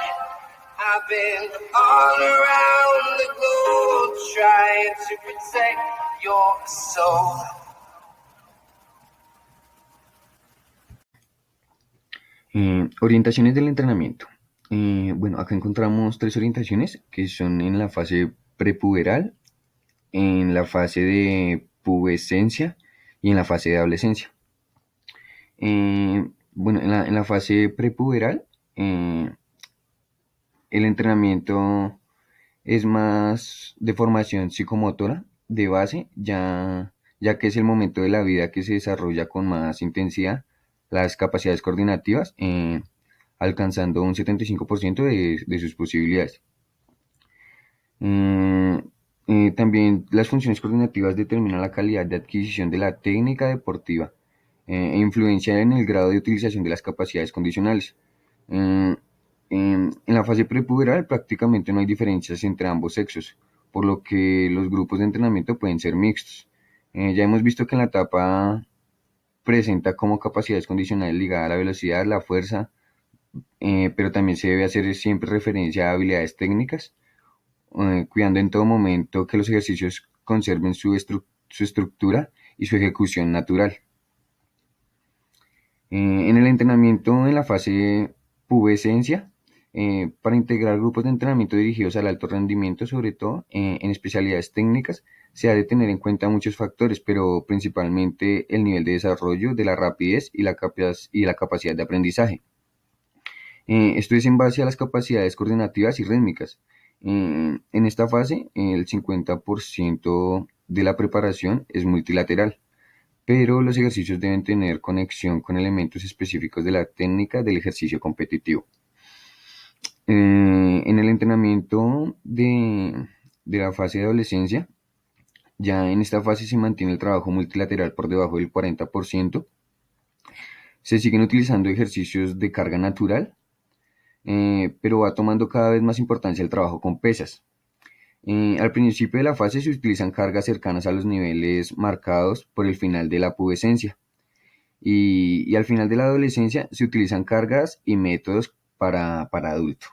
I've been all around the globe, trying to protect your soul. Orientaciones del entrenamiento. Bueno, acá encontramos 3 orientaciones que son en la fase prepuberal, en la fase de pubescencia y en la fase de adolescencia. Bueno, en la fase prepuberal, el entrenamiento es más de formación psicomotora de base, ya que es el momento de la vida que se desarrolla con más intensidad las capacidades coordinativas, alcanzando un 75% de sus posibilidades. También las funciones coordinativas determinan la calidad de adquisición de la técnica deportiva e influencian en el grado de utilización de las capacidades condicionales. En la fase prepuberal prácticamente no hay diferencias entre ambos sexos, por lo que los grupos de entrenamiento pueden ser mixtos. Ya hemos visto que en la etapa presenta como capacidades condicionales ligadas a la velocidad, la fuerza, pero también se debe hacer siempre referencia a habilidades técnicas, cuidando en todo momento que los ejercicios conserven su estructura y su ejecución natural. En el entrenamiento en la fase pubescencia, para integrar grupos de entrenamiento dirigidos al alto rendimiento, sobre todo en especialidades técnicas, se ha de tener en cuenta muchos factores, pero principalmente el nivel de desarrollo, de la rapidez y la capacidad de aprendizaje. Esto es en base a las capacidades coordinativas y rítmicas. En esta fase, el 50% de la preparación es multilateral, pero los ejercicios deben tener conexión con elementos específicos de la técnica del ejercicio competitivo. En el entrenamiento de la fase de adolescencia, ya en esta fase se mantiene el trabajo multilateral por debajo del 40%. Se siguen utilizando ejercicios de carga natural, pero va tomando cada vez más importancia el trabajo con pesas. Al principio de la fase se utilizan cargas cercanas a los niveles marcados por el final de la pubescencia, y al final de la adolescencia se utilizan cargas y métodos para adulto.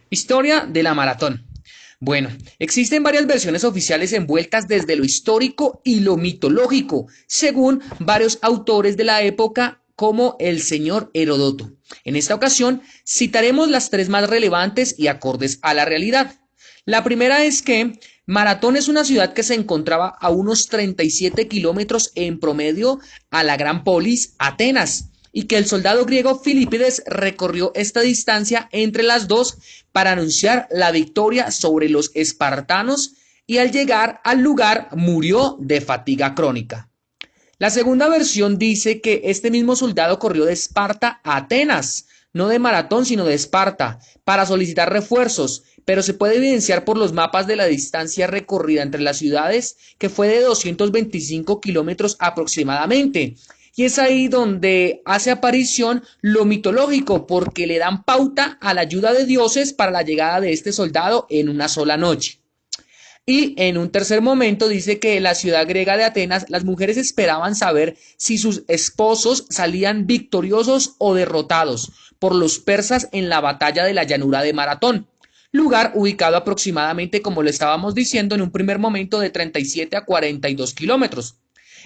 Historia de la maratón. Bueno, existen varias versiones oficiales envueltas desde lo histórico y lo mitológico, según varios autores de la época como el señor Heródoto. En esta ocasión citaremos las tres más relevantes y acordes a la realidad. La primera es que Maratón es una ciudad que se encontraba a unos 37 kilómetros en promedio a la gran polis Atenas, y que el soldado griego Filipides recorrió esta distancia entre las dos para anunciar la victoria sobre los espartanos, y al llegar al lugar murió de fatiga crónica. La segunda versión dice que este mismo soldado corrió de Esparta a Atenas, no de Maratón sino de Esparta, para solicitar refuerzos, pero se puede evidenciar por los mapas de la distancia recorrida entre las ciudades, que fue de 225 kilómetros aproximadamente. Y es ahí donde hace aparición lo mitológico, porque le dan pauta a la ayuda de dioses para la llegada de este soldado en una sola noche. Y en un tercer momento dice que en la ciudad griega de Atenas las mujeres esperaban saber si sus esposos salían victoriosos o derrotados por los persas en la batalla de la llanura de Maratón, lugar ubicado aproximadamente, como lo estábamos diciendo, en un primer momento de 37 a 42 kilómetros.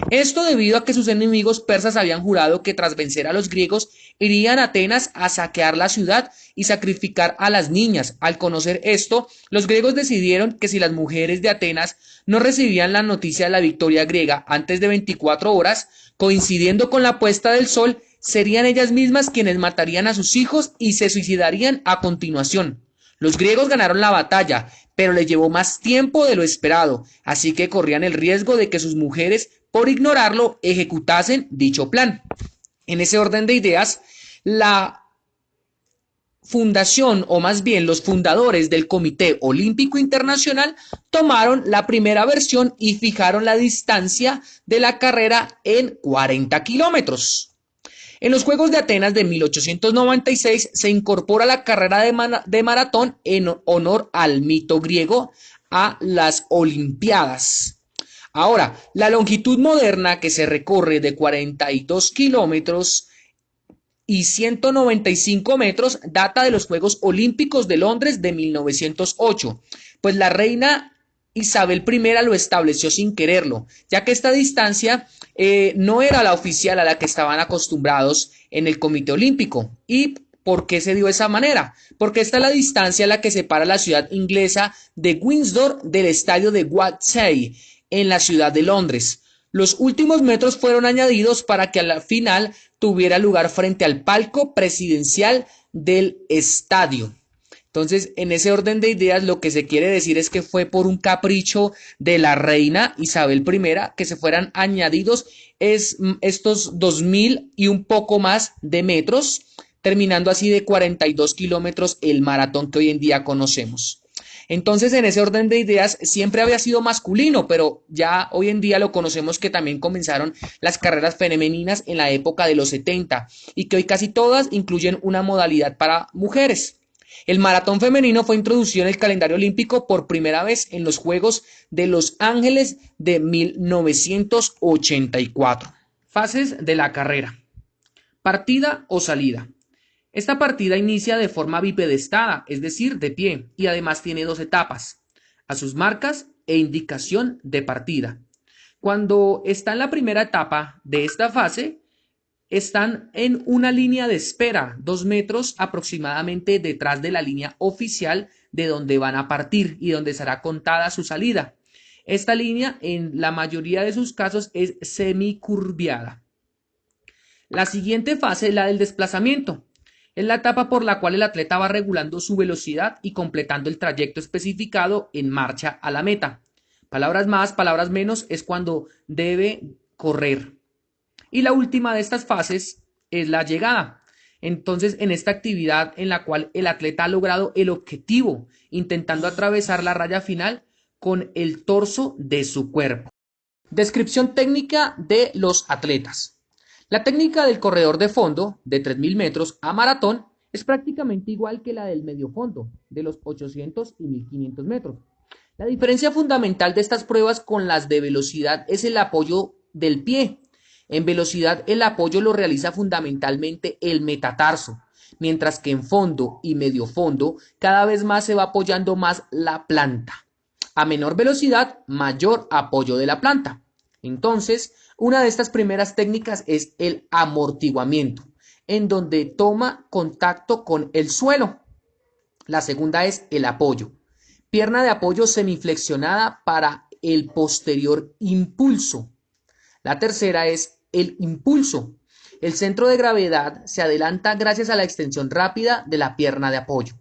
Esto debido a que sus enemigos persas habían jurado que tras vencer a los griegos irían a Atenas a saquear la ciudad y sacrificar a las niñas. Al conocer esto, los griegos decidieron que si las mujeres de Atenas no recibían la noticia de la victoria griega antes de 24 horas, coincidiendo con la puesta del sol, serían ellas mismas quienes matarían a sus hijos y se suicidarían a continuación. Los griegos ganaron la batalla, pero les llevó más tiempo de lo esperado, así que corrían el riesgo de que sus mujeres, por ignorarlo, ejecutasen dicho plan. En ese orden de ideas, la fundación, o más bien los fundadores del Comité Olímpico Internacional, tomaron la primera versión y fijaron la distancia de la carrera en 40 kilómetros. En los Juegos de Atenas de 1896 se incorpora la carrera de maratón en honor al mito griego a las Olimpiadas. Ahora, la longitud moderna, que se recorre de 42 kilómetros y 195 metros, data de los Juegos Olímpicos de Londres de 1908, pues la reina Isabel I lo estableció sin quererlo, ya que esta distancia no era la oficial a la que estaban acostumbrados en el Comité Olímpico. ¿Y por qué se dio de esa manera? Porque esta es la distancia a la que separa la ciudad inglesa de Windsor del estadio de Watsey en la ciudad de Londres. Los últimos metros fueron añadidos para que a la final tuviera lugar frente al palco presidencial del estadio. Entonces, en ese orden de ideas, lo que se quiere decir es que fue por un capricho de la reina Isabel I que se fueran añadidos estos 2000 y un poco más de metros, terminando así de 42 kilómetros el maratón que hoy en día conocemos. Entonces, en ese orden de ideas, siempre había sido masculino, pero ya hoy en día lo conocemos que también comenzaron las carreras femeninas en la época de los 70 y que hoy casi todas incluyen una modalidad para mujeres. El maratón femenino fue introducido en el calendario olímpico por primera vez en los Juegos de Los Ángeles de 1984. Fases de la carrera. Partida o salida. Esta partida inicia de forma bipedestada, es decir, de pie, y además tiene 2 etapas, a sus marcas e indicación de partida. Cuando está en la primera etapa de esta fase, están en una línea de espera, 2 metros aproximadamente detrás de la línea oficial de donde van a partir y donde será contada su salida. Esta línea, en la mayoría de sus casos, es semicurviada. La siguiente fase es la del desplazamiento. Es la etapa por la cual el atleta va regulando su velocidad y completando el trayecto especificado en marcha a la meta. Palabras más, palabras menos, es cuando debe correr. Y la última de estas fases es la llegada. Entonces, en esta actividad en la cual el atleta ha logrado el objetivo, intentando atravesar la raya final con el torso de su cuerpo. Descripción técnica de los atletas. La técnica del corredor de fondo, de 3000 metros a maratón, es prácticamente igual que la del medio fondo, de los 800 y 1500 metros. La diferencia fundamental de estas pruebas con las de velocidad es el apoyo del pie. En velocidad el apoyo lo realiza fundamentalmente el metatarso, mientras que en fondo y medio fondo cada vez más se va apoyando más la planta. A menor velocidad, mayor apoyo de la planta. Entonces, una de estas primeras técnicas es el amortiguamiento, en donde toma contacto con el suelo. La segunda es el apoyo. Pierna de apoyo semiflexionada para el posterior impulso. La tercera es el impulso. El centro de gravedad se adelanta gracias a la extensión rápida de la pierna de apoyo.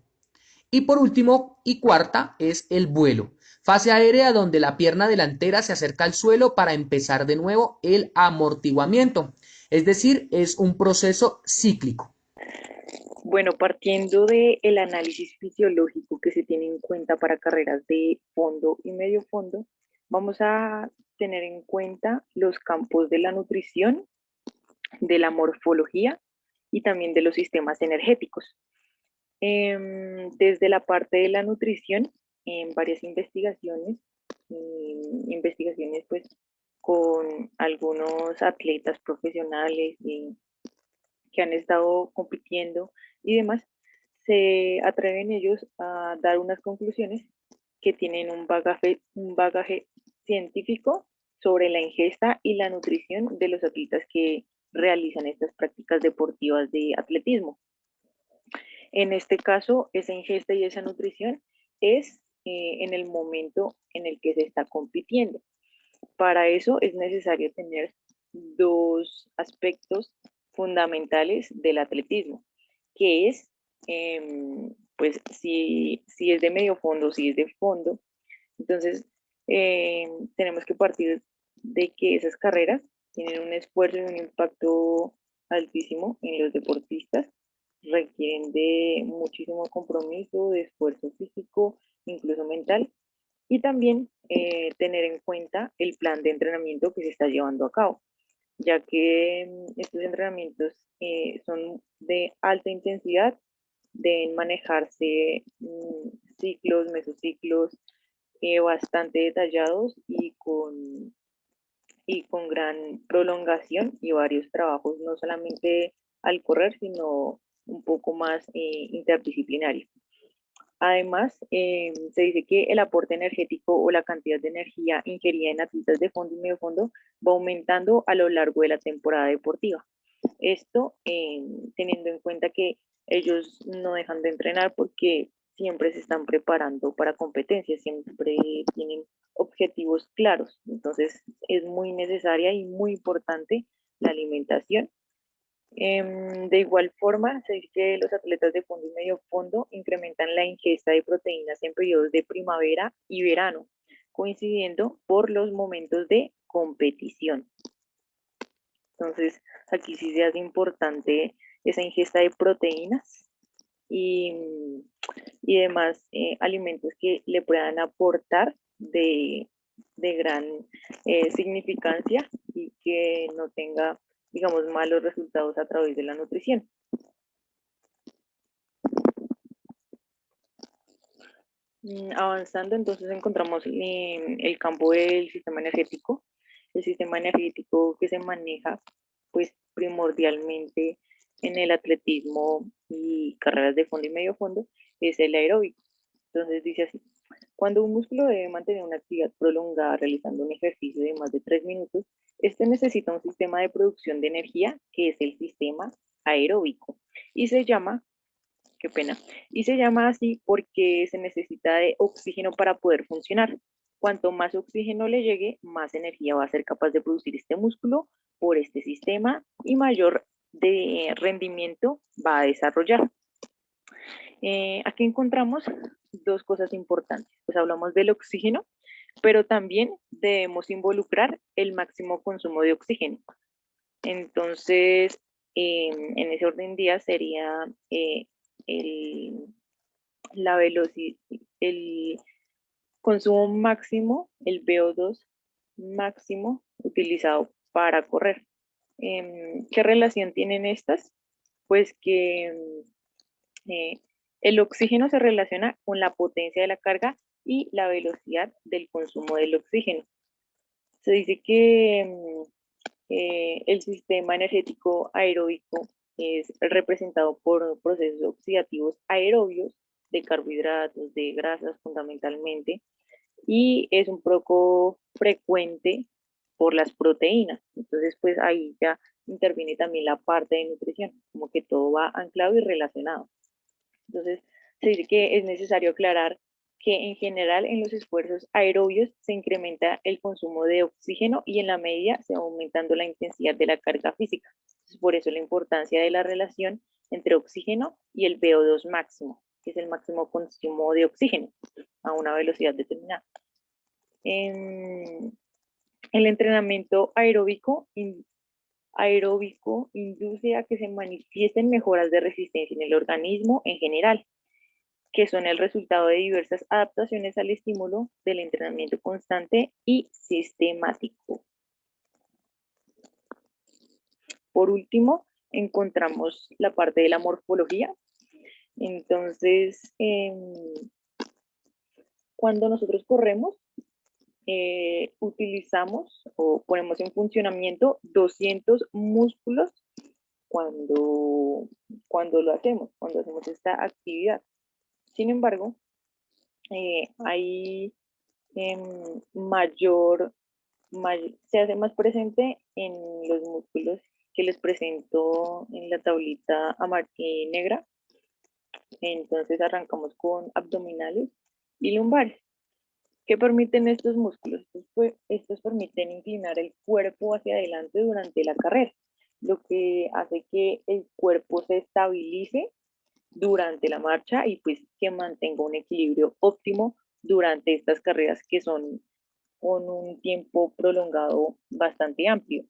Y por último y cuarta es el vuelo. Fase aérea donde la pierna delantera se acerca al suelo para empezar de nuevo el amortiguamiento. Es decir, es un proceso cíclico. Bueno, partiendo del análisis fisiológico que se tiene en cuenta para carreras de fondo y medio fondo, vamos a tener en cuenta los campos de la nutrición, de la morfología y también de los sistemas energéticos. Desde la parte de la nutrición, en varias investigaciones pues con algunos atletas profesionales que han estado compitiendo y demás, se atreven ellos a dar unas conclusiones que tienen un bagaje científico sobre la ingesta y la nutrición de los atletas que realizan estas prácticas deportivas de atletismo. En este caso, esa ingesta y esa nutrición es en el momento en el que se está compitiendo. Para eso es necesario tener 2 aspectos fundamentales del atletismo, que es, pues, si es de medio fondo, si es de fondo, entonces tenemos que partir de que esas carreras tienen un esfuerzo y un impacto altísimo en los deportistas, requieren de muchísimo compromiso, de esfuerzo físico, incluso mental, y también tener en cuenta el plan de entrenamiento que se está llevando a cabo, ya que estos entrenamientos son de alta intensidad, deben manejarse ciclos, mesociclos bastante detallados y con gran prolongación y varios trabajos, no solamente al correr, sino un poco más interdisciplinario. Además, se dice que el aporte energético o la cantidad de energía ingerida en atletas de fondo y medio fondo va aumentando a lo largo de la temporada deportiva. Esto teniendo en cuenta que ellos no dejan de entrenar porque siempre se están preparando para competencias, siempre tienen objetivos claros. Entonces, es muy necesaria y muy importante la alimentación De igual forma, se dice que los atletas de fondo y medio fondo incrementan la ingesta de proteínas en periodos de primavera y verano, coincidiendo por los momentos de competición. Entonces, aquí sí se hace importante esa ingesta de proteínas y, y demás alimentos que le puedan aportar de gran significancia y que no tenga, digamos, malos resultados a través de la nutrición. Avanzando, entonces encontramos el campo del sistema energético. El sistema energético que se maneja, pues primordialmente en el atletismo y carreras de fondo y medio fondo, es el aeróbico. Entonces dice así: cuando un músculo debe mantener una actividad prolongada realizando un ejercicio de más de 3 minutos, este necesita un sistema de producción de energía que es el sistema aeróbico y se llama, qué pena, y se llama así porque se necesita de oxígeno para poder funcionar. Cuanto más oxígeno le llegue, más energía va a ser capaz de producir este músculo por este sistema y mayor de rendimiento va a desarrollar. Aquí encontramos dos cosas importantes. Pues hablamos del oxígeno, pero también debemos involucrar el máximo consumo de oxígeno. Entonces, en ese orden de días sería la velocidad, el consumo máximo, el VO2 máximo utilizado para correr. ¿Qué relación tienen estas? Pues que el oxígeno se relaciona con la potencia de la carga y la velocidad del consumo del oxígeno. Se dice que el sistema energético aeróbico es representado por procesos oxidativos aerobios de carbohidratos, de grasas fundamentalmente, y es un poco frecuente por las proteínas. Entonces, pues ahí ya interviene también la parte de nutrición, como que todo va anclado y relacionado. Entonces, se dice que es necesario aclarar que en general en los esfuerzos aerobios se incrementa el consumo de oxígeno y en la medida se va aumentando la intensidad de la carga física. Entonces, por eso la importancia de la relación entre oxígeno y el VO2 máximo, que es el máximo consumo de oxígeno a una velocidad determinada. El entrenamiento aeróbico induce a que se manifiesten mejoras de resistencia en el organismo en general, que son el resultado de diversas adaptaciones al estímulo del entrenamiento constante y sistemático. Por último, encontramos la parte de la morfología. Entonces, cuando nosotros corremos, utilizamos o ponemos en funcionamiento 200 músculos cuando lo hacemos, cuando hacemos esta actividad. Sin embargo, hay se hace más presente en los músculos que les presento en la tablita negra. Entonces arrancamos con abdominales y lumbares. ¿Qué permiten estos músculos? Estos permiten inclinar el cuerpo hacia adelante durante la carrera, lo que hace que el cuerpo se estabilice durante la marcha y pues que mantenga un equilibrio óptimo durante estas carreras que son con un tiempo prolongado bastante amplio.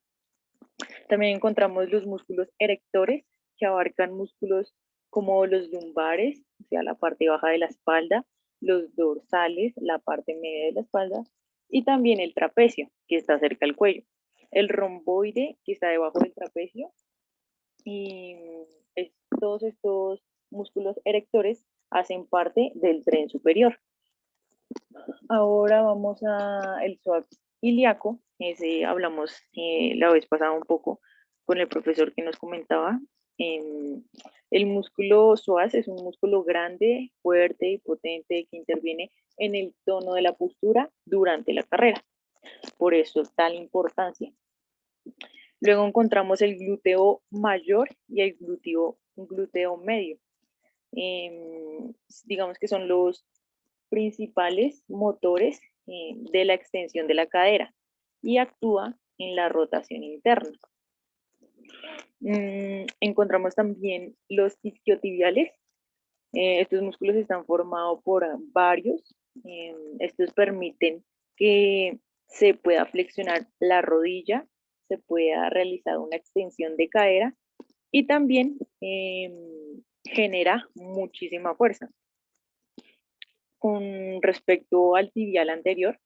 También encontramos los músculos erectores, que abarcan músculos como los lumbares, o sea, la parte baja de la espalda, los dorsales, la parte media de la espalda, y también el trapecio, que está cerca del cuello, el romboide, que está debajo del trapecio, y todos estos músculos erectores hacen parte del tren superior. Ahora vamos al psoas ilíaco. Ese hablamos la vez pasada un poco con el profesor que nos comentaba. El músculo psoas es un músculo grande, fuerte y potente que interviene en el tono de la postura durante la carrera. Por eso tal importancia. Luego encontramos el glúteo mayor y el glúteo medio. Digamos que son los principales motores de la extensión de la cadera y actúa en la rotación interna. Encontramos también los isquiotibiales. Estos músculos están formados por varios. Estos permiten que se pueda flexionar la rodilla, se pueda realizar una extensión de cadera y también genera muchísima fuerza. Con respecto al tibial anterior,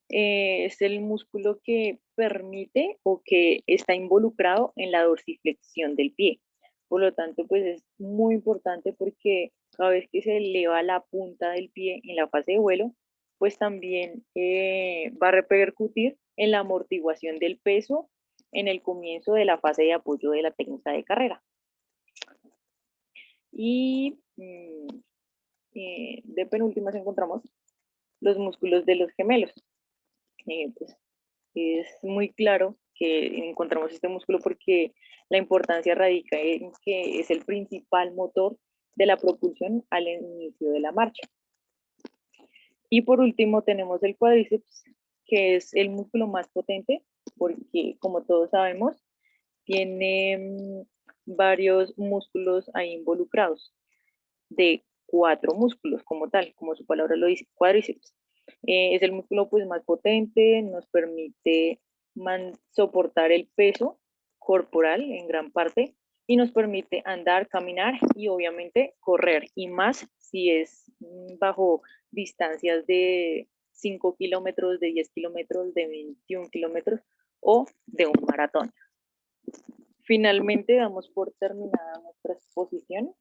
es el músculo que permite o que está involucrado en la dorsiflexión del pie. Por lo tanto, pues es muy importante porque cada vez que se eleva la punta del pie en la fase de vuelo, pues también va a repercutir en la amortiguación del peso en el comienzo de la fase de apoyo de la técnica de carrera. Y de penúltimas encontramos los músculos de los gemelos. Pues es muy claro que encontramos este músculo porque la importancia radica en que es el principal motor de la propulsión al inicio de la marcha. Y por último tenemos el cuádriceps, que es el músculo más potente porque, como todos sabemos, tiene varios músculos ahí involucrados, de 4 músculos como tal, como su palabra lo dice, cuádriceps. Es el músculo pues más potente, nos permite soportar el peso corporal en gran parte y nos permite andar, caminar y obviamente correr, y más si es bajo distancias de 5 kilómetros, de 10 kilómetros, de 21 kilómetros o de un maratón. Finalmente damos por terminada nuestra exposición.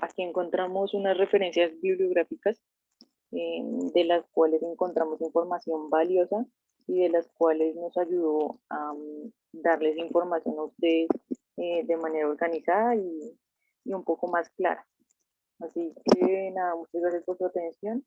Aquí encontramos unas referencias bibliográficas de las cuales encontramos información valiosa y de las cuales nos ayudó a darles información a ustedes de manera organizada y un poco más clara. Así que nada, muchas gracias por su atención